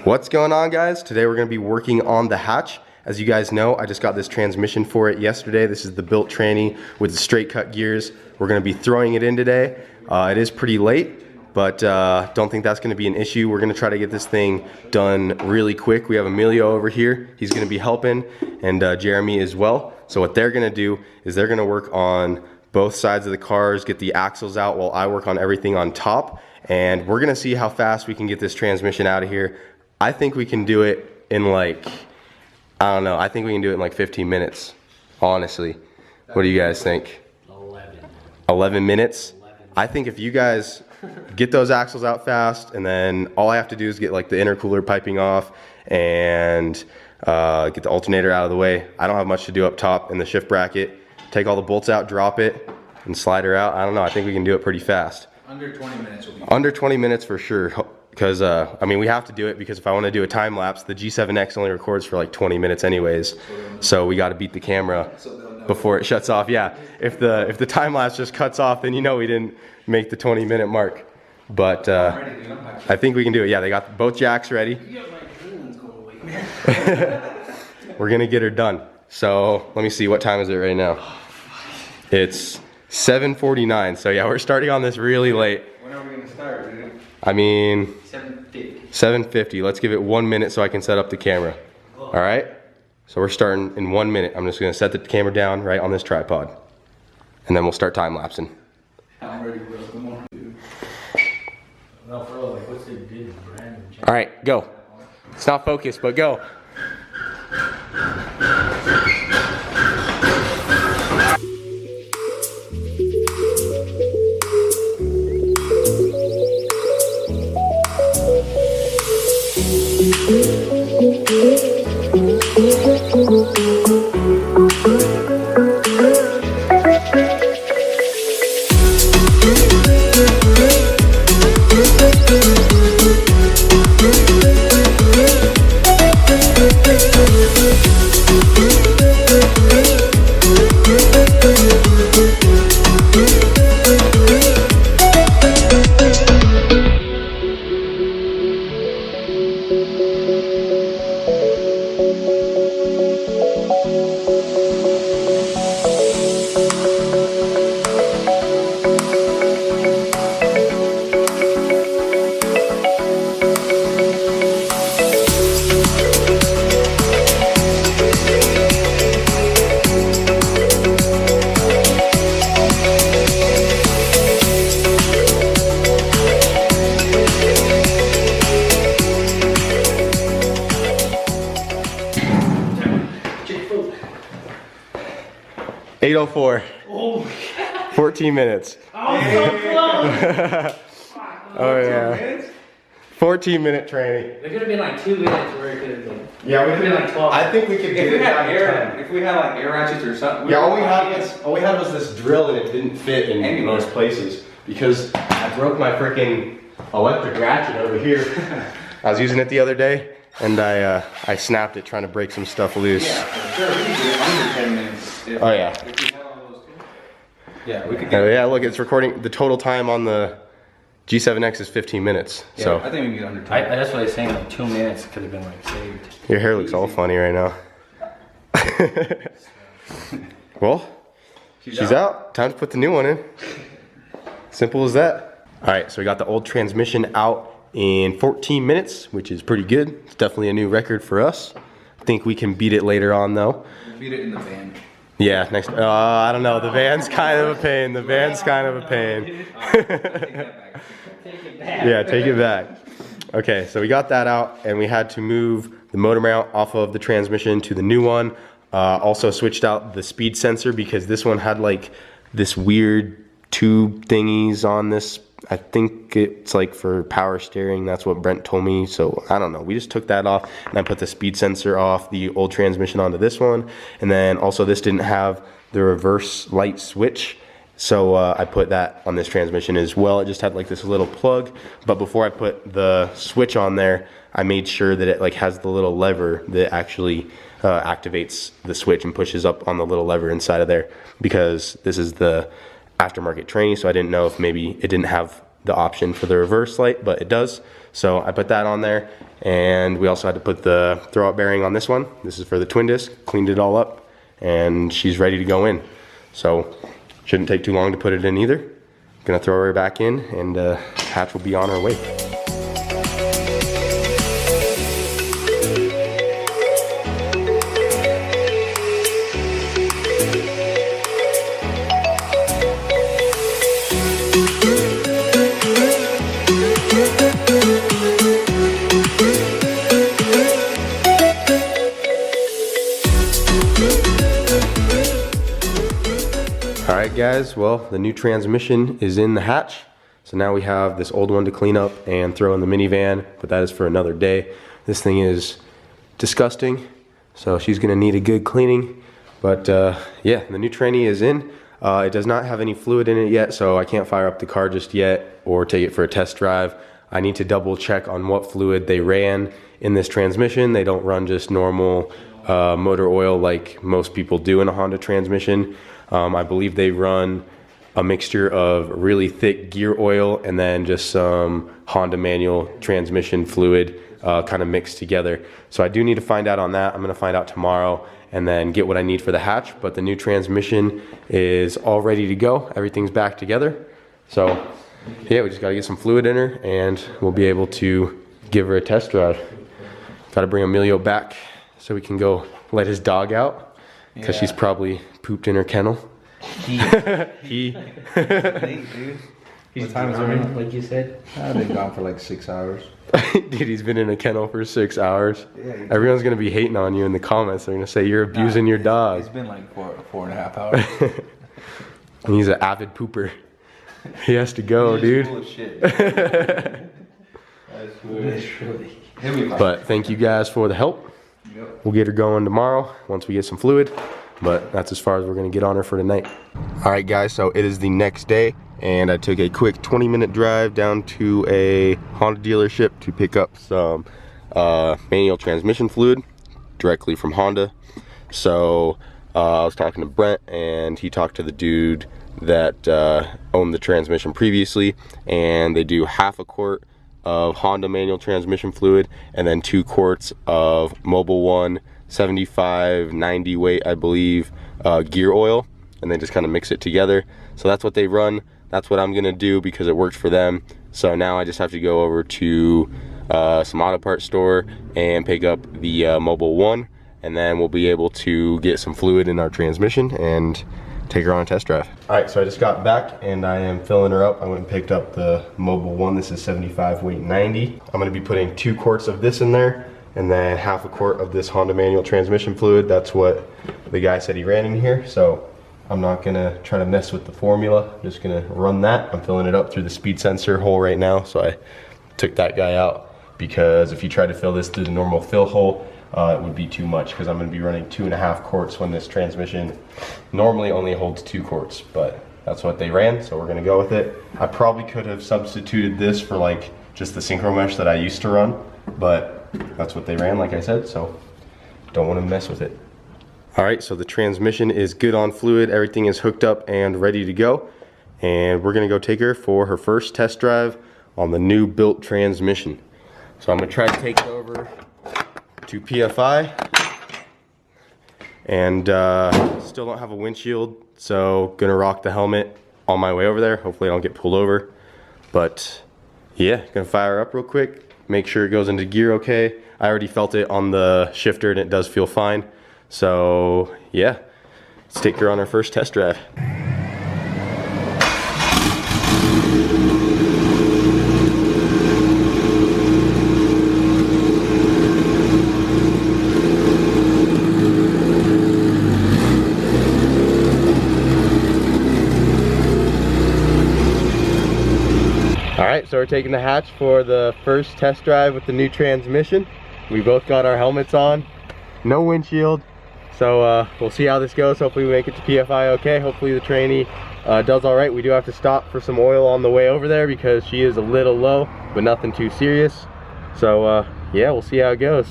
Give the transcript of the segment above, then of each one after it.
What's going on, guys? Today we're going to be working on the hatch. As you guys know, I just got this transmission for it yesterday. This is the built tranny with the straight cut gears. We're going to be throwing it in today. It is pretty late, but don't think that's going to be an issue. We're going to try to get this thing done really quick. We have Emilio over here. He's going to be helping, and Jeremy as well. So what they're going to do is they're going to work on both sides of the cars, get the axles out while I work on everything on top. And we're going to see how fast we can get this transmission out of here. I think we can do it in like, I don't know, I think we can do it in like 15 minutes, honestly. What do you guys think? 11 minutes? I think if you guys get those axles out fast, and then all I have to do is get like the intercooler piping off and get the alternator out of the way. I don't have much to do up top in the shift bracket. Take all the bolts out, drop it, and slide her out. I don't know, I think we can do it pretty fast. Under 20 minutes will be Under 20 minutes for sure. Because, I mean, we have to do it because if I want to do a time lapse, the G7X only records for like 20 minutes anyways. So we got to beat the camera before it shuts off. Yeah, if the time lapse just cuts off, then you know we didn't make the 20-minute mark. But I think we can do it. Yeah, they got both jacks ready. We're going to get her done. So let me see, what time is it right now? It's 7:49. So yeah, we're starting on this really late. When are we going to start, dude? I mean, 7:50. 7:50. Let's give it 1 minute so I can set up the camera. All right? So we're starting in 1 minute. I'm just going to set the camera down right on this tripod. And then we'll start time-lapsing. I'm ready, bro. Come on, dude. No, for real, like, what's it do? All right, go. It's not focused, but go. .804. Oh, 14 minutes. oh, so close. Oh yeah. 14-minute training. There could have been like 2 minutes where it could have been. Yeah, we could have been like 12. I think we could get it down to 10. If we had like air ratchets or something. Yeah, all we had was this drill, and it didn't fit in most places because I broke my freaking electric ratchet over here. I was using it the other day, and I snapped it trying to break some stuff loose. Yeah, for sure. We could do it under 10 minutes. Oh yeah. If we had all those too. Yeah, we could get Oh yeah, look, it's recording. The total time on the G7X is 15 minutes. Yeah, So I think we can get under 10. That's what I was saying, like 2 minutes could have been like saved. your hair looks all funny right now. Well, she's out. Time to put the new one in. Simple as that. All right, so we got the old transmission out in 14 minutes, which is pretty good. It's definitely a new record for us. I think we can beat it later on though. We'll beat it in the van. Yeah, next, I don't know, the van's kind of a pain. The van's kind of a pain. Take that back. Take it back. Yeah, take it back. Okay, so we got that out, and we had to move the motor mount off of the transmission to the new one. Also switched out the speed sensor because this one had like this weird tube thingies on this. I think it's like for power steering. That's what Brent told me. So I don't know. We just took that off, and I put the speed sensor off the old transmission onto this one. And then also this didn't have the reverse light switch. So I put that on this transmission as well. It just had like this little plug, but before I put the switch on there, I made sure that it like has the little lever that actually activates the switch and pushes up on the little lever inside of there, because this is the aftermarket trainee, so I didn't know if maybe it didn't have the option for the reverse light, but it does. So I put that on there, and we also had to put the throwout bearing on this one. This is for the twin disc, cleaned it all up, and she's ready to go in. So shouldn't take too long to put it in either. Gonna throw her back in, and hatch will be on her way. Alright guys, well, the new transmission is in the hatch. So now we have this old one to clean up and throw in the minivan, but that is for another day. This thing is disgusting, so she's gonna need a good cleaning. But yeah, the new tranny is in. It does not have any fluid in it yet, so I can't fire up the car just yet or take it for a test drive. I need to double check on what fluid they ran in this transmission. They don't run just normal motor oil like most people do in a Honda transmission. I believe they run a mixture of really thick gear oil and then just some Honda manual transmission fluid kind of mixed together. So I do need to find out on that. I'm gonna find out tomorrow and then get what I need for the hatch. But the new transmission is all ready to go. Everything's back together. So yeah, we just gotta get some fluid in her and we'll be able to give her a test drive. Gotta bring Emilio back so we can go let his dog out because she's probably pooped in her kennel. He. Dude. He's gone, like you said. I've been gone for like 6 hours. Dude, he's been in a kennel for 6 hours. Yeah, everyone's gonna be hating on you in the comments. They're gonna say you're abusing your dog. It's been like 4.5 hours. And he's an avid pooper. He has to go, dude. Full of shit. That's Literally. But thank you guys for the help. Yep. We'll get her going tomorrow once we get some fluid. But that's as far as we're gonna get on her for tonight. All right, guys, so it is the next day, and I took a quick 20-minute drive down to a Honda dealership to pick up some manual transmission fluid directly from Honda. So I was talking to Brent, and he talked to the dude that owned the transmission previously, and they do half a quart of Honda manual transmission fluid and then 2 quarts of Mobil 1 75-90 weight, I believe, gear oil, and they just kind of mix it together. So that's what they run. That's what I'm gonna do because it worked for them. So now I just have to go over to some auto parts store and pick up the Mobil 1, and then we'll be able to get some fluid in our transmission and take her on a test drive. All right, so I just got back and I am filling her up. I went and picked up the Mobil 1. This is 75 weight 90. I'm gonna be putting 2 quarts of this in there and then half a quart of this Honda manual transmission fluid. That's what the guy said he ran in here. So I'm not gonna try to mess with the formula. I'm just gonna run that. I'm filling it up through the speed sensor hole right now. So I took that guy out because if you try to fill this through the normal fill hole, it would be too much because I'm gonna be running 2.5 quarts when this transmission normally only holds 2 quarts, but that's what they ran, so we're gonna go with it. I probably could have substituted this for like just the synchro mesh that I used to run, but that's what they ran, like I said, so don't want to mess with it. All right, so the transmission is good on fluid. Everything is hooked up and ready to go, and we're gonna go take her for her first test drive on the new built transmission. So I'm gonna try to take it over to PFI, and still don't have a windshield, so gonna rock the helmet on my way over there. Hopefully I don't get pulled over, but yeah, gonna fire up real quick, make sure it goes into gear okay. I already felt it on the shifter and it does feel fine. So yeah, let's take her on our first test drive. Alright, so we're taking the hatch for the first test drive with the new transmission. We both got our helmets on, no windshield, so we'll see how this goes. Hopefully we make it to PFI okay. Hopefully the trainee does alright. We do have to stop for some oil on the way over there because she is a little low, but nothing too serious. So yeah, we'll see how it goes.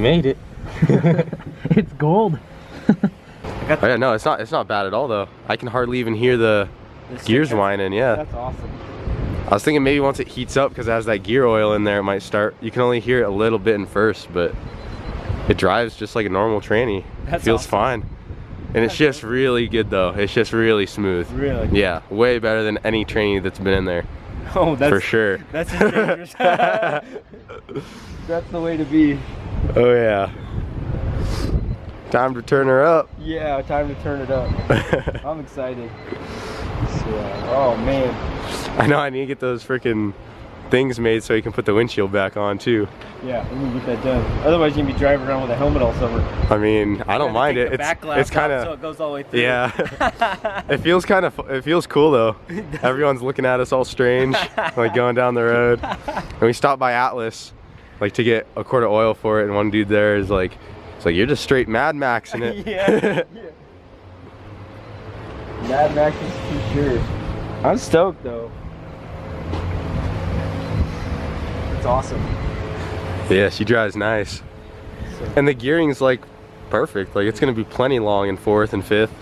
made it. It's gold. Oh yeah, no, it's not bad at all though. I can hardly even hear the gears whining. Yeah. That's awesome. I was thinking maybe once it heats up, because it has that gear oil in there, it might start. You can only hear it a little bit in first, but it drives just like a normal tranny. It feels awesome. fine. And it's just really good though. It's just really smooth. Really? Yeah, way better than any tranny that's been in there. Oh, that's for sure. That's dangerous. That's the way to be. Oh yeah. Time to turn her up. Yeah, time to turn it up. I'm excited. Oh man. I know I need to get those freaking things made so you can put the windshield back on too. Yeah, we need to get that done. Otherwise, you're gonna be driving around with a helmet all summer. I mean, I don't mind it. It's kind of, so it goes all the way through. yeah. It feels cool though. Everyone's looking at us all strange, like going down the road. And we stopped by Atlas, like to get a quart of oil for it, and one dude there is like, it's like, you're just straight Mad Max in it. Yeah. Mad Max is for sure. I'm stoked though. It's awesome. Yeah, she drives nice. And the gearing's like perfect. Like it's gonna be plenty long in fourth and fifth.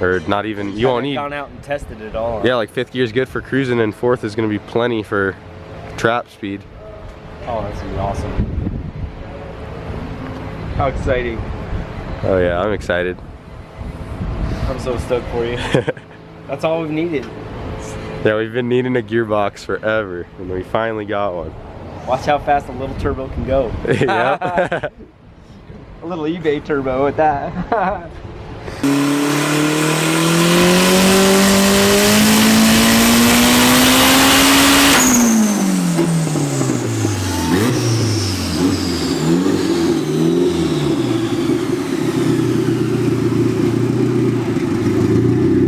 Or not even, you won't need. Gone out and tested it all. Yeah, like fifth gear's good for cruising, and fourth is gonna be plenty for trap speed. Oh, that's gonna be awesome. How exciting. Oh yeah, I'm excited. I'm so stoked for you. That's all we've needed. Yeah, we've been needing a gearbox forever, and we finally got one. Watch how fast a little turbo can go. Yep. A little eBay turbo with that.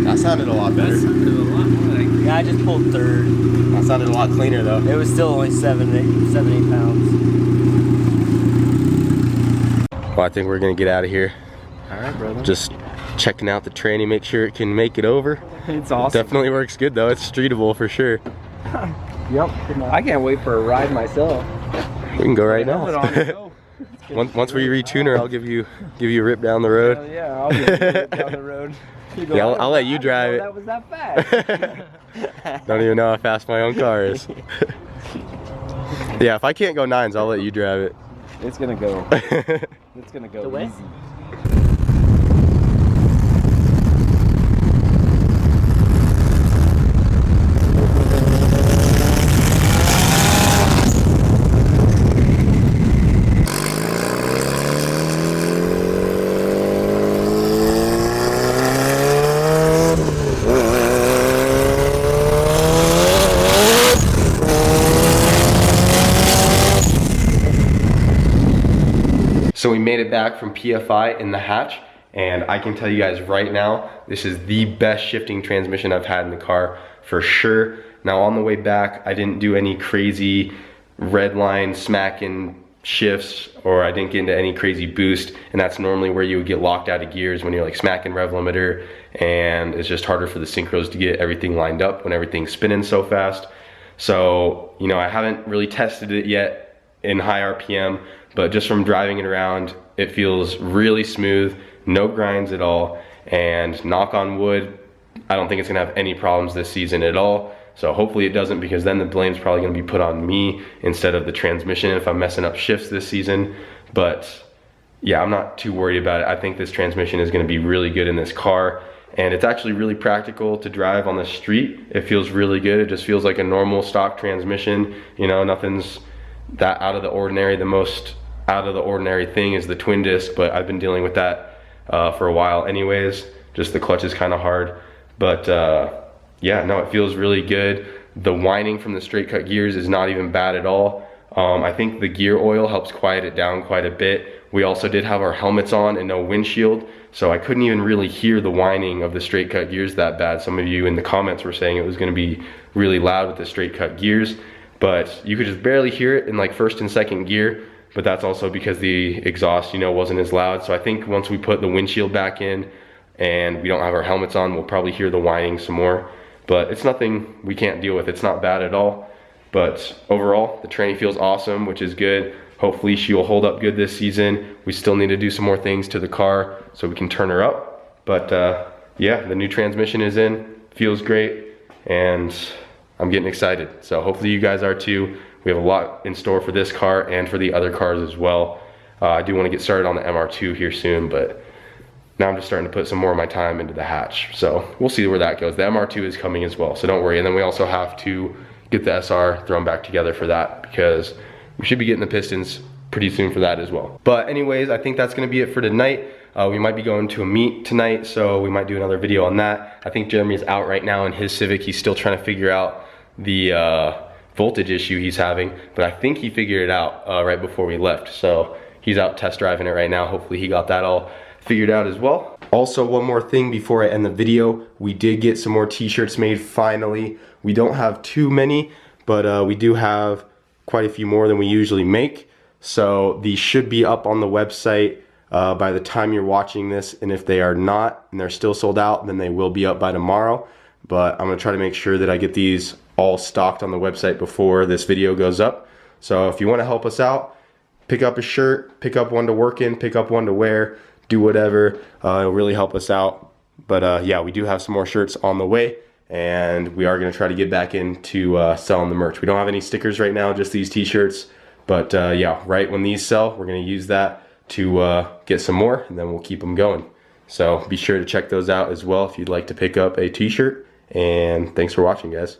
That sounded a lot better. Yeah, I just pulled third. That sounded a lot cleaner though. It was still only 7, 8 pounds. Well, I think we're gonna get out of here. All right, brother. Just checking out the tranny, make sure it can make it over. It's awesome. Definitely works good though. It's streetable for sure. Yep. I can't wait for a ride myself. We can go right now. Now. Once we retune her, I'll give you a rip down the road. Hell yeah, I'll give you a rip down the road. You go, Yeah, I'll let you drive it. That was that fast. Don't even know how fast my own car is. Yeah, if I can't go 9s, I'll let you drive it. It's gonna go. It's gonna go easy. So we made it back from PFI in the hatch, and I can tell you guys right now, this is the best shifting transmission I've had in the car for sure. Now on the way back, I didn't do any crazy red line smacking shifts, or I didn't get into any crazy boost, and that's normally where you would get locked out of gears when you're like smacking rev limiter, and it's just harder for the synchros to get everything lined up when everything's spinning so fast. So, you know, I haven't really tested it yet in high RPM, but just from driving it around, it feels really smooth, no grinds at all, and knock on wood, I don't think it's gonna have any problems this season at all. So hopefully it doesn't, because then the blame's probably gonna be put on me instead of the transmission if I'm messing up shifts this season. But yeah, I'm not too worried about it. I think this transmission is gonna be really good in this car, and it's actually really practical to drive on the street. It feels really good. It just feels like a normal stock transmission. You know, nothing's that out of the ordinary. The most out of the ordinary thing is the twin disc, but I've been dealing with that for a while anyways. Just the clutch is kind of hard, but yeah, no, it feels really good. The whining from the straight cut gears is not even bad at all. I think the gear oil helps quiet it down quite a bit. We also did have our helmets on and no windshield, so I couldn't even really hear the whining of the straight cut gears that bad. Some of you in the comments were saying it was gonna be really loud with the straight cut gears, but you could just barely hear it in like first and second gear. But that's also because the exhaust, you know, wasn't as loud. So I think once we put the windshield back in and we don't have our helmets on, we'll probably hear the whining some more. But it's nothing we can't deal with. It's not bad at all. But overall, the tranny feels awesome, which is good. Hopefully she will hold up good this season. We still need to do some more things to the car so we can turn her up. But yeah, the new transmission is in, feels great, and I'm getting excited. So hopefully you guys are too. We have a lot in store for this car and for the other cars as well. I do want to get started on the MR2 here soon, but now I'm just starting to put some more of my time into the hatch. So we'll see where that goes. The MR2 is coming as well, so don't worry. And then we also have to get the SR thrown back together for that, because we should be getting the pistons pretty soon for that as well. But anyways, I think that's gonna be it for tonight. We might be going to a meet tonight, so we might do another video on that. I think Jeremy's out right now in his Civic. He's still trying to figure out the voltage issue he's having, but I think he figured it out right before we left. So he's out test driving it right now. Hopefully he got that all figured out as well. Also, one more thing before I end the video, we did get some more t-shirts made finally. We don't have too many, but we do have quite a few more than we usually make. So these should be up on the website by the time you're watching this, and if they are not and they're still sold out, then they will be up by tomorrow. But I'm gonna try to make sure that I get these all stocked on the website before this video goes up. So if you wanna help us out, pick up a shirt, pick up one to work in, pick up one to wear, do whatever, it'll really help us out. But yeah, we do have some more shirts on the way, and we are gonna try to get back into selling the merch. We don't have any stickers right now, just these t-shirts. But yeah, right when these sell, we're gonna use that to get some more, and then we'll keep them going. So be sure to check those out as well if you'd like to pick up a t-shirt. And thanks for watching, guys.